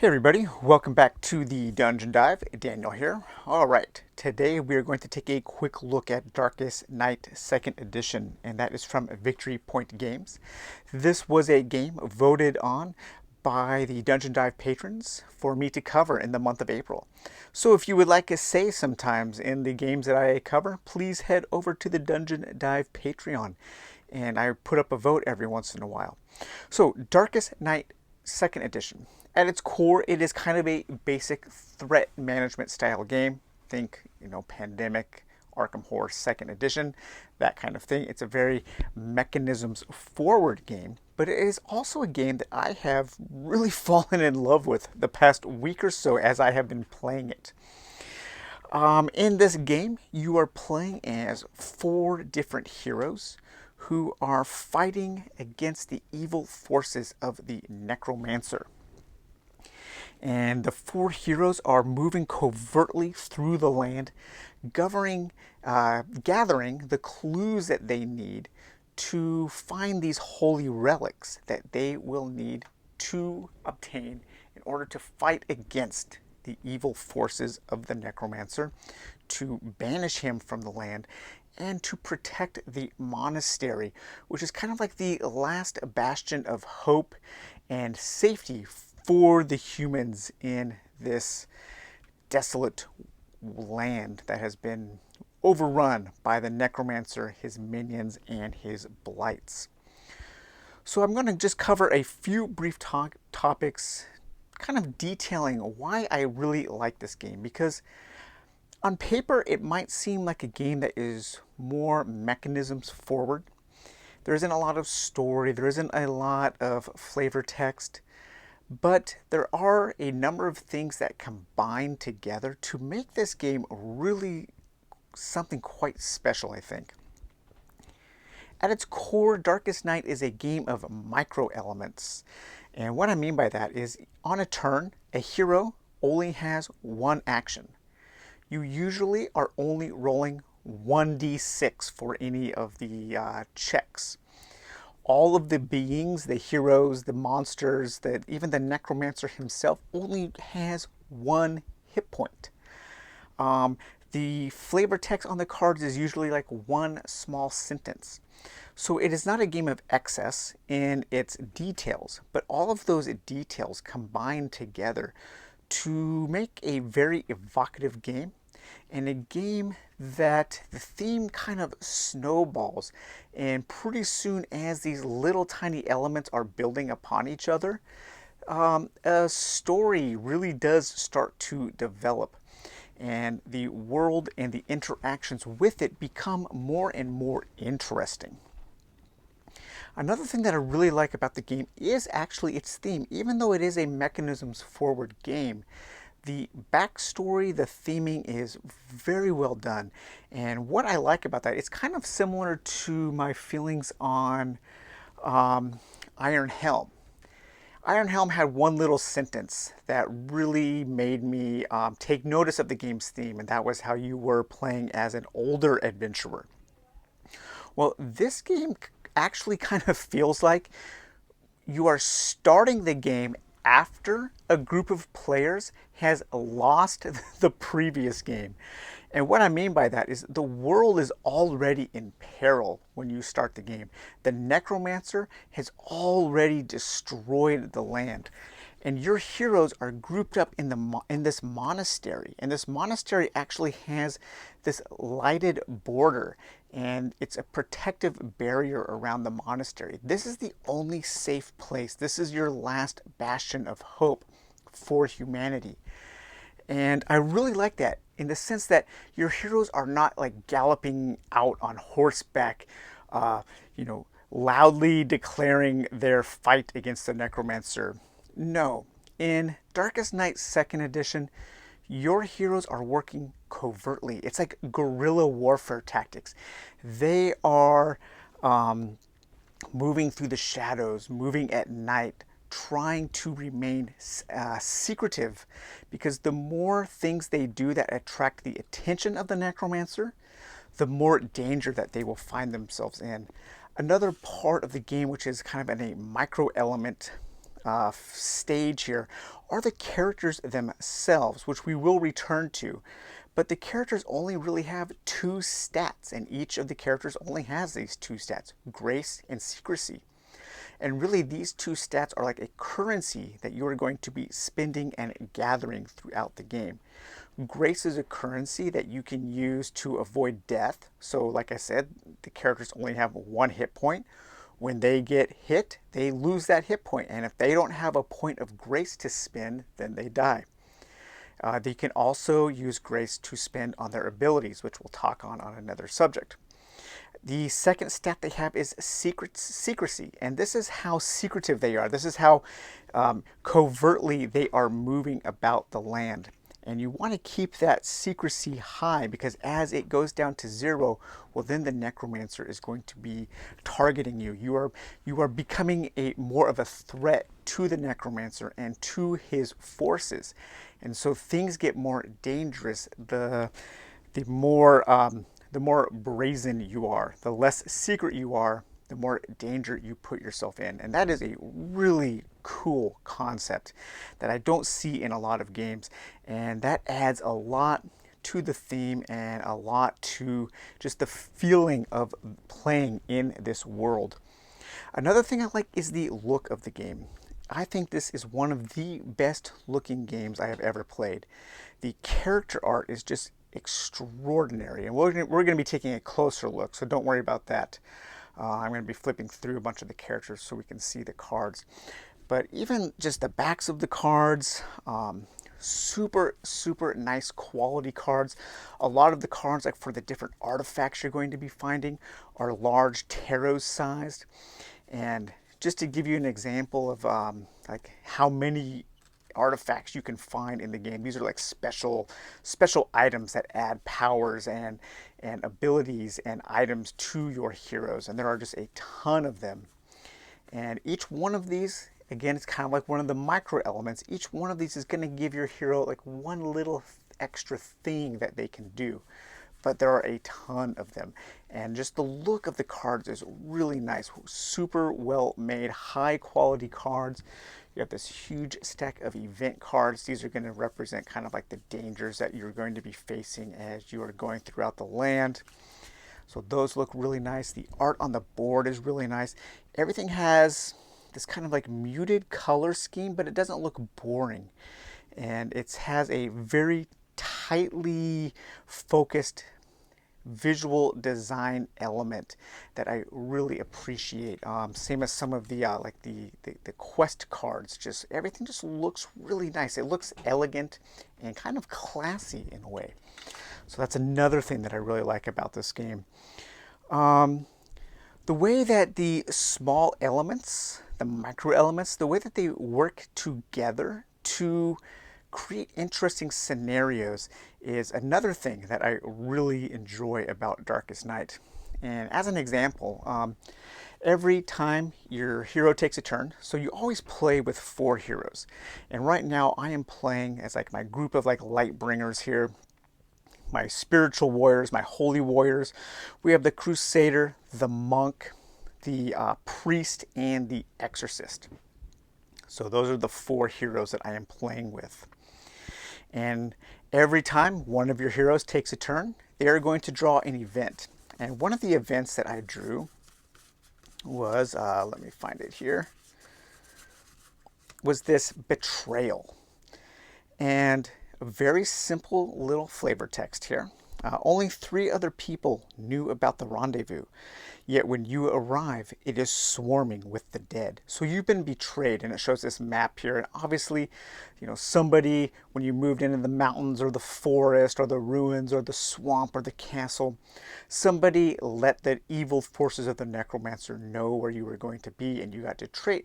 Hey everybody, welcome back to the Dungeon Dive. Daniel here. Alright, today we are going to take a quick look at Darkest Night 2nd Edition, and that is from Victory Point Games. This was a game voted on by the Dungeon Dive patrons for me to cover in the month of April. So if you would like a say sometimes in the games that I cover, please head over to the Dungeon Dive Patreon, and I put up a vote every once in a while. So Darkest Night 2nd Edition. At its core, it is kind of a basic threat management style game. Think, Pandemic, Arkham Horror 2nd Edition, that kind of thing. It's a very mechanisms forward game, but it is also a game that I have really fallen in love with the past week or so as I have been playing it. In this game, you are playing as 4 different heroes who are fighting against the evil forces of the Necromancer. And the 4 heroes are moving covertly through the land, gathering the clues that they need to find these holy relics that they will need to obtain in order to fight against the evil forces of the Necromancer, to banish him from the land, and to protect the monastery, which is kind of like the last bastion of hope and safety for the humans in this desolate land that has been overrun by the Necromancer, his minions, and his blights. So I'm going to just cover a few brief topics, kind of detailing why I really like this game, because on paper it might seem like a game that is more mechanisms forward. There isn't a lot of story, there isn't a lot of flavor text, but there are a number of things that combine together to make this game really something quite special, I think. At its core, Darkest Night is a game of micro elements. And what I mean by that is, on a turn, a hero only has one action. You usually are only rolling 1d6 for any of the checks. All of the beings, the heroes, the monsters, even the Necromancer himself only has 1 hit point. The flavor text on the cards is usually like 1 small sentence. So it is not a game of excess in its details, but all of those details combine together to make a very evocative game, and a game that the theme kind of snowballs, and pretty soon as these little tiny elements are building upon each other, a story really does start to develop, and the world and the interactions with it become more and more interesting. Another thing that I really like about the game is actually its theme. Even though it is a mechanisms forward game, the backstory, the theming is very well done. And what I like about that, it's kind of similar to my feelings on Iron Helm. Iron Helm had one little sentence that really made me take notice of the game's theme, and that was how you were playing as an older adventurer. Well, this game actually kind of feels like you are starting the game after a group of players has lost the previous game. And what I mean by that is the world is already in peril when you start the game. The Necromancer has already destroyed the land, and your heroes are grouped up in this monastery. And this monastery actually has this lighted border, and it's a protective barrier around the monastery. This is the only safe place. This is your last bastion of hope for humanity. And I really like that in the sense that your heroes are not like galloping out on horseback, loudly declaring their fight against the Necromancer. No, in Darkest Night 2nd Edition, your heroes are working covertly. It's like guerrilla warfare tactics. They are moving through the shadows, moving at night, trying to remain secretive, because the more things they do that attract the attention of the Necromancer, the more danger that they will find themselves in. Another part of the game, which is kind of in a micro element stage here, are the characters themselves, which we will return to. But the characters only really have two stats, and each of the characters only has these two stats, grace and secrecy. And really, these two stats are like a currency that you are going to be spending and gathering throughout the game. Grace is a currency that you can use to avoid death. So like I said, the characters only have one hit point. When they get hit, they lose that hit point. And if they don't have a point of grace to spend, then they die. They can also use grace to spend on their abilities, which we'll talk on another subject. The second stat they have is secrecy, and this is how secretive they are. This is how covertly they are moving about the land. And you want to keep that secrecy high, because as it goes down to 0, well, then the necromancer is going to be targeting you. You are becoming more of a threat to the necromancer and to his forces. And so things get more dangerous the more brazen you are, the less secret you are, the more danger you put yourself in. And that is a really cool concept that I don't see in a lot of games. And that adds a lot to the theme and a lot to just the feeling of playing in this world. Another thing I like is the look of the game. I think this is one of the best looking games I have ever played. The character art is just extraordinary, and we're going to be taking a closer look, so don't worry about that. I'm going to be flipping through a bunch of the characters so we can see the cards. But even just the backs of the cards, super nice quality cards. A lot of the cards, like for the different artifacts you're going to be finding, are large tarot sized. And just to give you an example of like how many artifacts you can find in the game, these are like special items that add powers and abilities and items to your heroes, and there are just a ton of them. And each one of these, again, it's kind of like one of the micro elements. Each one of these is going to give your hero like one little extra thing that they can do, but there are a ton of them. And just the look of the cards is really nice, super well made, high quality cards. You have this huge stack of event cards. These are going to represent kind of like the dangers that you're going to be facing as you are going throughout the land. So those look really nice. The art on the board is really nice. Everything has this kind of like muted color scheme, but it doesn't look boring. And it has a very tightly focused visual design element that I really appreciate. Same as some of the like the quest cards. Just everything just looks really nice. It looks elegant and kind of classy in a way. So that's another thing that I really like about this game. The way that the small elements, the micro elements, the way that they work together to create interesting scenarios is another thing that I really enjoy about Darkest Night. And as an example, every time your hero takes a turn, so you always play with 4 heroes. And right now I am playing as like my group of like light bringers here, my spiritual warriors, my holy warriors. We have the crusader, the monk, the priest, and the exorcist. So those are the 4 heroes that I am playing with. And every time one of your heroes takes a turn, they are going to draw an event. And one of the events that I drew was, let me find it here, was this betrayal. And a very simple little flavor text here. Only 3 other people knew about the rendezvous. Yet when you arrive, it is swarming with the dead. So you've been betrayed, and it shows this map here. And obviously, you know, somebody, when you moved into the mountains or the forest or the ruins or the swamp or the castle, somebody let the evil forces of the necromancer know where you were going to be, and you got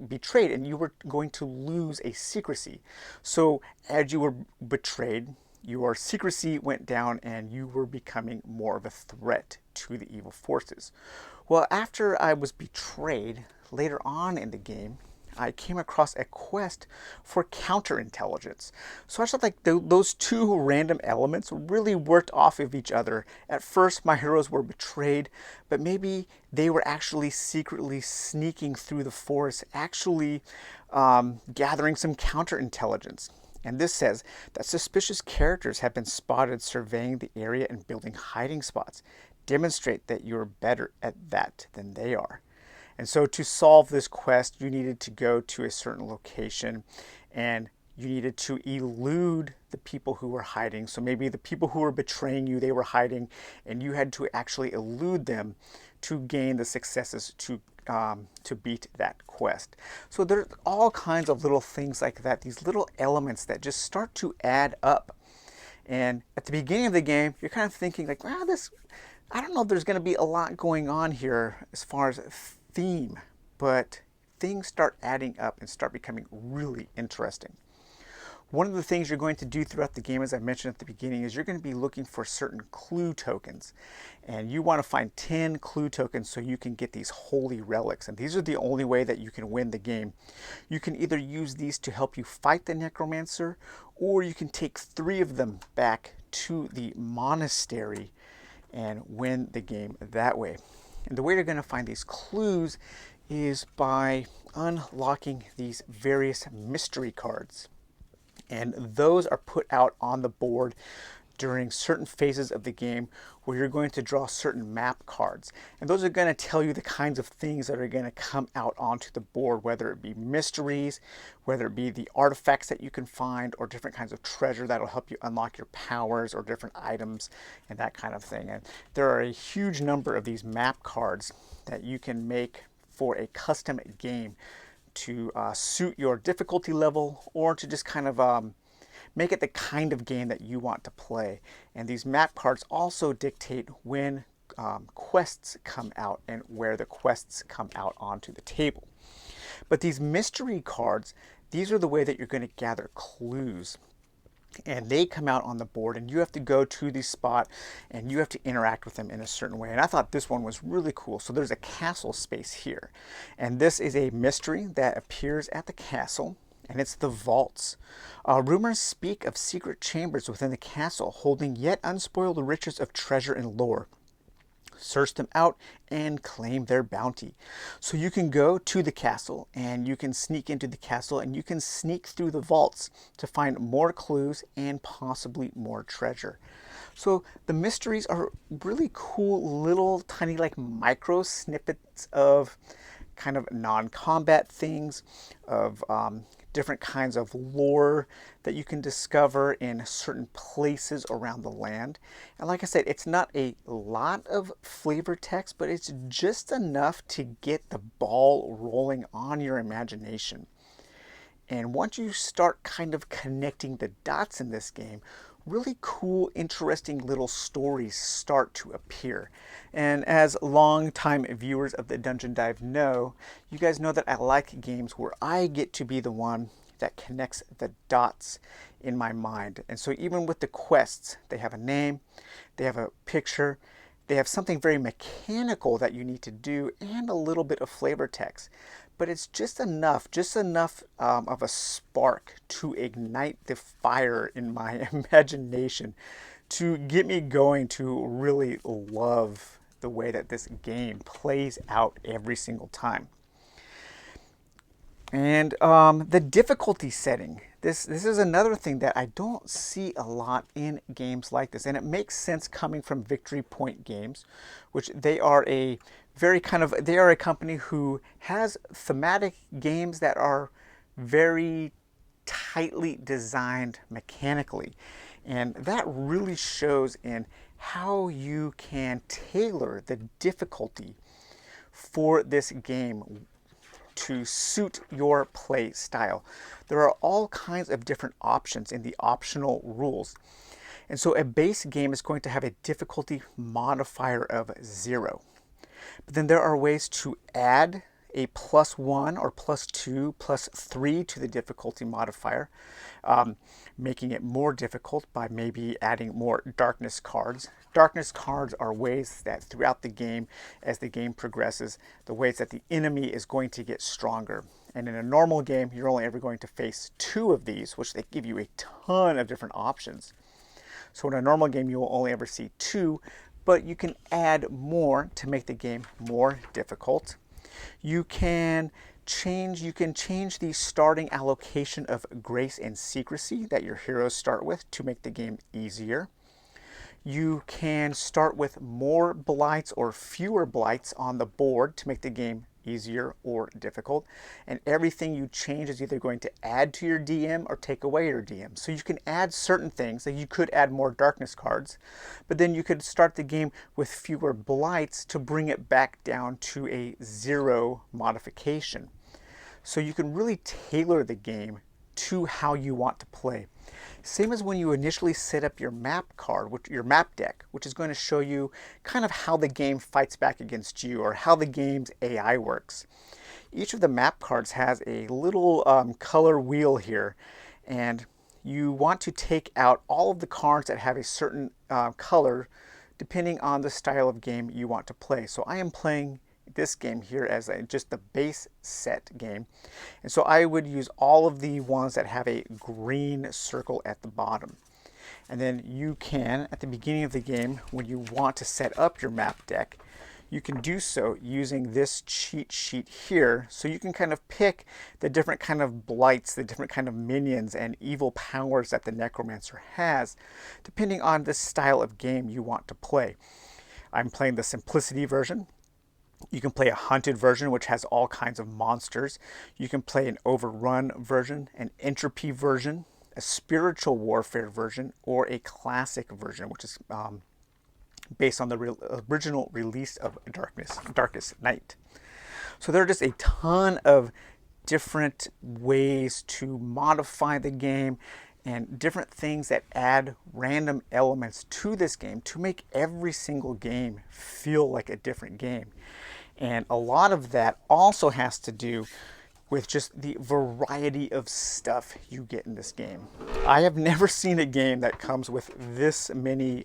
betrayed, and you were going to lose a secrecy. So as you were betrayed, your secrecy went down and you were becoming more of a threat to the evil forces. Well, after I was betrayed, later on in the game, I came across a quest for counterintelligence. So I thought like those two random elements really worked off of each other. At first, my heroes were betrayed, but maybe they were actually secretly sneaking through the forest, actually gathering some counterintelligence. And this says that suspicious characters have been spotted surveying the area and building hiding spots. Demonstrate that you're better at that than they are. And so to solve this quest, you needed to go to a certain location and you needed to elude the people who were hiding. So maybe the people who were betraying you, they were hiding, and you had to actually elude them to gain the successes to beat that quest. So there's all kinds of little things like that, these little elements that just start to add up. And at the beginning of the game, you're kind of thinking like, wow, I don't know if there's going to be a lot going on here as far as theme, but things start adding up and start becoming really interesting. One of the things you're going to do throughout the game, as I mentioned at the beginning, is you're going to be looking for certain clue tokens. And you want to find 10 clue tokens so you can get these holy relics. And these are the only way that you can win the game. You can either use these to help you fight the necromancer, or you can take 3 of them back to the monastery and win the game that way. And the way you're going to find these clues is by unlocking these various mystery cards. And those are put out on the board during certain phases of the game where you're going to draw certain map cards. And those are going to tell you the kinds of things that are going to come out onto the board, whether it be mysteries, whether it be the artifacts that you can find, or different kinds of treasure that'll help you unlock your powers, or different items and that kind of thing. And there are a huge number of these map cards that you can make for a custom game to suit your difficulty level, or to just kind of make it the kind of game that you want to play. And these map cards also dictate when quests come out and where the quests come out onto the table. But these mystery cards, these are the way that you're going to gather clues. And they come out on the board, and you have to go to the spot and you have to interact with them in a certain way. And I thought this one was really cool. So there's a castle space here, and this is a mystery that appears at the castle, and it's the vaults. Rumors speak of secret chambers within the castle holding yet unspoiled riches of treasure and lore. Search them out and claim their bounty. So you can go to the castle and you can sneak into the castle and you can sneak through the vaults to find more clues and possibly more treasure. So the mysteries are really cool little tiny like micro snippets of kind of non-combat things, of different kinds of lore that you can discover in certain places around the land. And like I said, it's not a lot of flavor text, but it's just enough to get the ball rolling on your imagination. And once you start kind of connecting the dots in this game, really cool, interesting little stories start to appear. And as long-time viewers of the Dungeon Dive know, you guys know that I like games where I get to be the one that connects the dots in my mind. And so even with the quests, they have a name, they have a picture, they have something very mechanical that you need to do, and a little bit of flavor text. But it's just enough of a spark to ignite the fire in my imagination to get me going to really love the way that this game plays out every single time. And the difficulty setting. This is another thing that I don't see a lot in games like this. And it makes sense coming from Victory Point Games, which they are a company who has thematic games that are very tightly designed mechanically. And that really shows in how you can tailor the difficulty for this game to suit your play style. There are all kinds of different options in the optional rules. And so a base game is going to have a difficulty modifier of 0. But then there are ways to add a +1 or +2, +3 to the difficulty modifier, making it more difficult by maybe adding more darkness cards. Darkness cards are ways that throughout the game, as the game progresses, the ways that the enemy is going to get stronger. And in a normal game, you're only ever going to face 2 of these, which they give you a ton of different options. So in a normal game, you will only ever see 2, but you can add more to make the game more difficult. You can change the starting allocation of grace and secrecy that your heroes start with to make the game easier. You can start with more blights or fewer blights on the board to make the game easier or difficult. And everything you change is either going to add to your DM or take away your DM. So you can add certain things, like you could add more darkness cards, but then you could start the game with fewer blights to bring it back down to a 0 modification. So you can really tailor the game to how you want to play. Same as when you initially set up your map card, your map deck, which is going to show you kind of how the game fights back against you or how the game's AI works. Each of the map cards has a little color wheel here, and you want to take out all of the cards that have a certain color depending on the style of game you want to play. So I am playing this game here as just the base set game, and so I would use all of the ones that have a green circle at the bottom. And then you can, at the beginning of the game, when you want to set up your map deck, you can do so using this cheat sheet here. So you can kind of pick the different kind of blights, the different kind of minions and evil powers that the Necromancer has, depending on the style of game you want to play. I'm playing the Simplicity version. You can play a hunted version, which has all kinds of monsters. You can play an overrun version, an entropy version, a spiritual warfare version, or a classic version, which is based on the original release of Darkest Night. So there are just a ton of different ways to modify the game and different things that add random elements to this game to make every single game feel like a different game. And a lot of that also has to do with just the variety of stuff you get in this game. I have never seen a game that comes with this many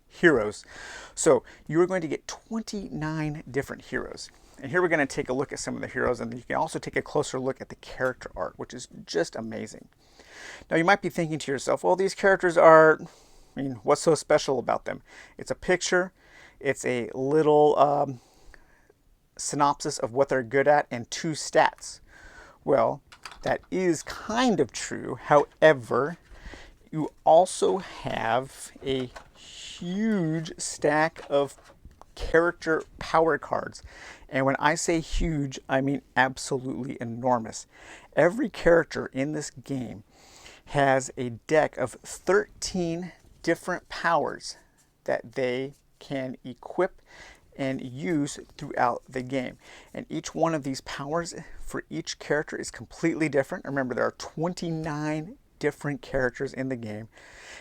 heroes. So you are going to get 29 different heroes. And here we're going to take a look at some of the heroes, and you can also take a closer look at the character art, which is just amazing. Now you might be thinking to yourself, well, these characters are, what's so special about them? It's a picture, it's a little synopsis of what they're good at, and 2 stats. Well, that is kind of true. However, you also have a huge stack of character power cards. And when I say huge, I mean absolutely enormous. Every character in this game has a deck of 13 different powers that they can equip and use throughout the game. And each one of these powers for each character is completely different. Remember, there are 29 different characters in the game,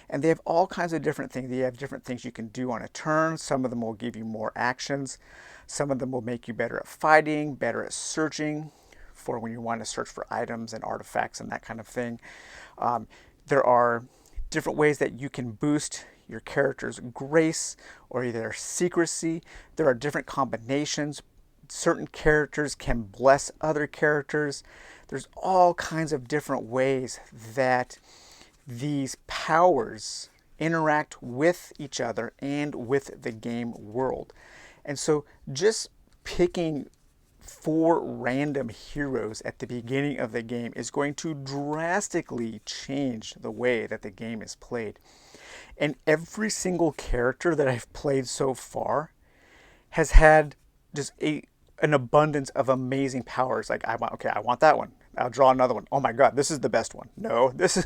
and they have all kinds of different things. They have different things you can do on a turn. Some of them will give you more actions. Some of them will make you better at fighting, better at searching for when you want to search for items and artifacts and that kind of thing. There are different ways that you can boost your character's grace or their secrecy. There are different combinations. Certain characters can bless other characters. There's all kinds of different ways that these powers interact with each other and with the game world. And so just picking 4 random heroes at the beginning of the game is going to drastically change the way that the game is played. And every single character that I've played so far has had just an abundance of amazing powers. Like, I want that one. I'll draw another one. Oh my God, this is the best one. No, this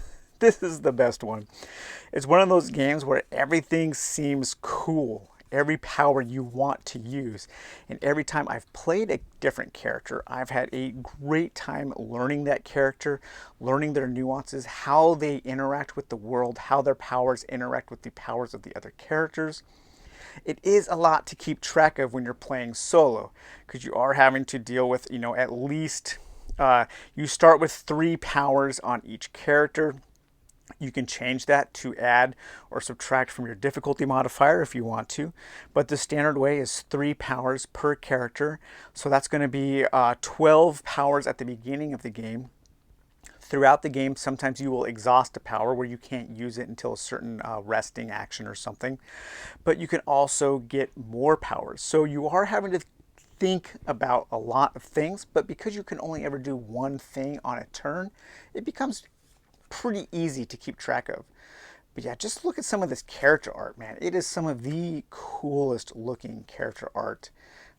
is the best one. It's one of those games where everything seems cool. Every power you want to use. And every time I've played a different character, I've had a great time learning that character, learning their nuances, how they interact with the world, how their powers interact with the powers of the other characters. it is a lot to keep track of when you're playing solo, because you are having to deal with, at least you start with 3 powers on each character. You can change that to add or subtract from your difficulty modifier if you want to, but the standard way is 3 powers per character. So that's going to be 12 powers at the beginning of the game. Throughout the game, sometimes you will exhaust a power where you can't use it until a certain resting action or something, but you can also get more powers. So you are having to think about a lot of things, but because you can only ever do one thing on a turn, it becomes pretty easy to keep track of. But yeah, just look at some of this character art, man. It is some of the coolest looking character art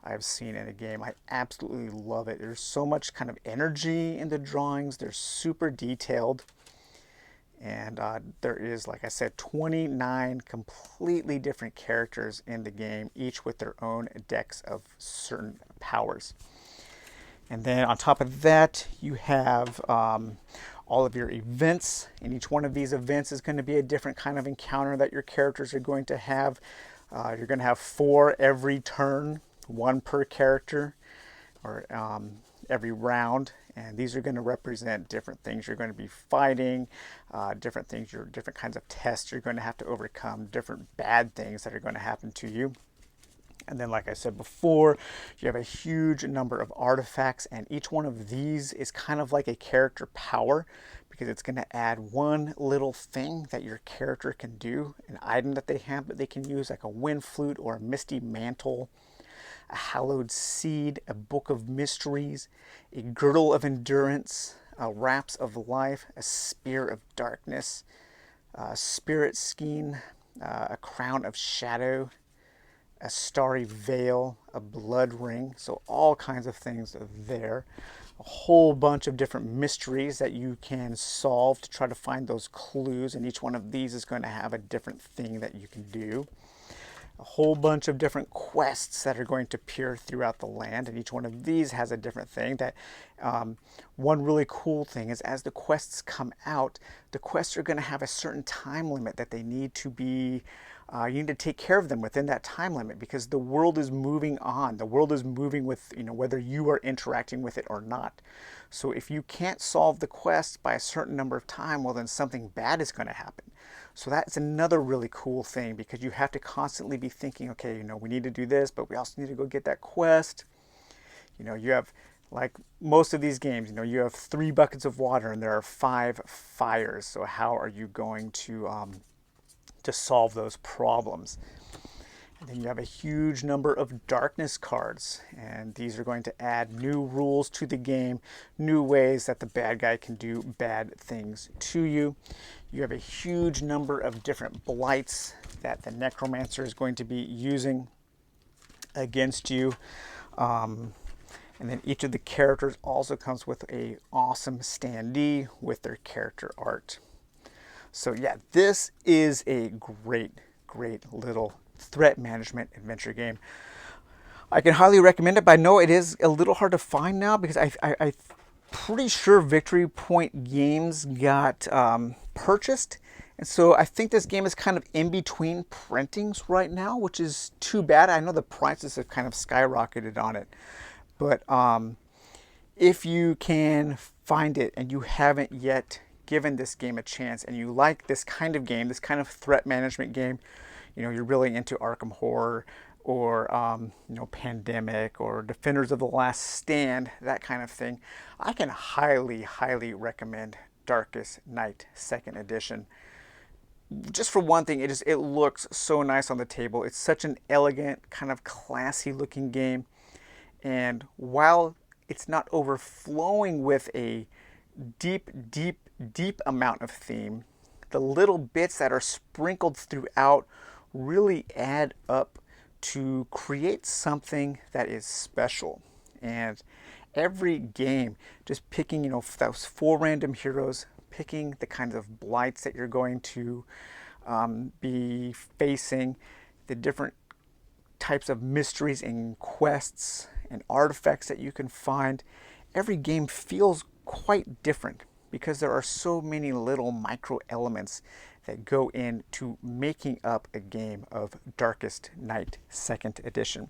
I've seen in a game. I absolutely love it. There's so much kind of energy in the drawings. They're super detailed. And there is, like I said, 29 completely different characters in the game, each with their own decks of certain powers. And then on top of that, you have all of your events, and each one of these events is going to be a different kind of encounter that your characters are going to have. You're going to have 4 every turn, 1 per character, or every round, and these are going to represent different things you're going to be fighting, different kinds of tests you're going to have to overcome, different bad things that are going to happen to you. And then, like I said before, you have a huge number of artifacts, and each one of these is kind of like a character power, because it's going to add one little thing that your character can do, an item that they have that they can use, like a wind flute or a misty mantle, a hallowed seed, a book of mysteries, a girdle of endurance, a wraps of life, a spear of darkness, a spirit skein, a crown of shadow, a starry veil, a blood ring. So all kinds of things are there. A whole bunch of different mysteries that you can solve to try to find those clues, and each one of these is going to have a different thing that you can do. A whole bunch of different quests that are going to appear throughout the land, and each one of these has a different thing. That one really cool thing is, as the quests come out, the quests are going to have a certain time limit that they need to be you need to take care of them within that time limit, because the world is moving on. The world is moving with, whether you are interacting with it or not. So if you can't solve the quest by a certain number of time, well, then something bad is going to happen. So that's another really cool thing, because you have to constantly be thinking, okay, we need to do this, but we also need to go get that quest. You have, like most of these games, you have 3 buckets of water and there are 5 fires. So how are you going to solve those problems? And then you have a huge number of darkness cards, and these are going to add new rules to the game, new ways that the bad guy can do bad things to you. You have a huge number of different blights that the necromancer is going to be using against you. And then each of the characters also comes with a awesome standee with their character art. So yeah, this is a great little threat management adventure game. I can highly recommend it, but I know it is a little hard to find now, because I'm pretty sure Victory Point Games got purchased. And so I think this game is kind of in between printings right now, which is too bad. I know the prices have kind of skyrocketed on it. But if you can find it and you haven't yet given this game a chance, and you like this kind of game, this kind of threat management game, you're really into Arkham Horror or Pandemic or Defenders of the Last Stand, that kind of thing, I can highly recommend Darkest Night 2nd Edition. Just for one thing, it looks so nice on the table. It's such an elegant, kind of classy looking game, and while it's not overflowing with a deep amount of theme, the little bits that are sprinkled throughout really add up to create something that is special. And every game, just picking, those 4 random heroes, picking the kinds of blights that you're going to be facing, the different types of mysteries and quests and artifacts that you can find, every game feels quite different, because there are so many little micro elements that go into making up a game of Darkest Night 2nd Edition.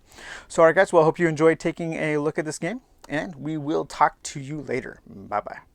So all right guys, well I hope you enjoyed taking a look at this game, and we will talk to you later. Bye bye.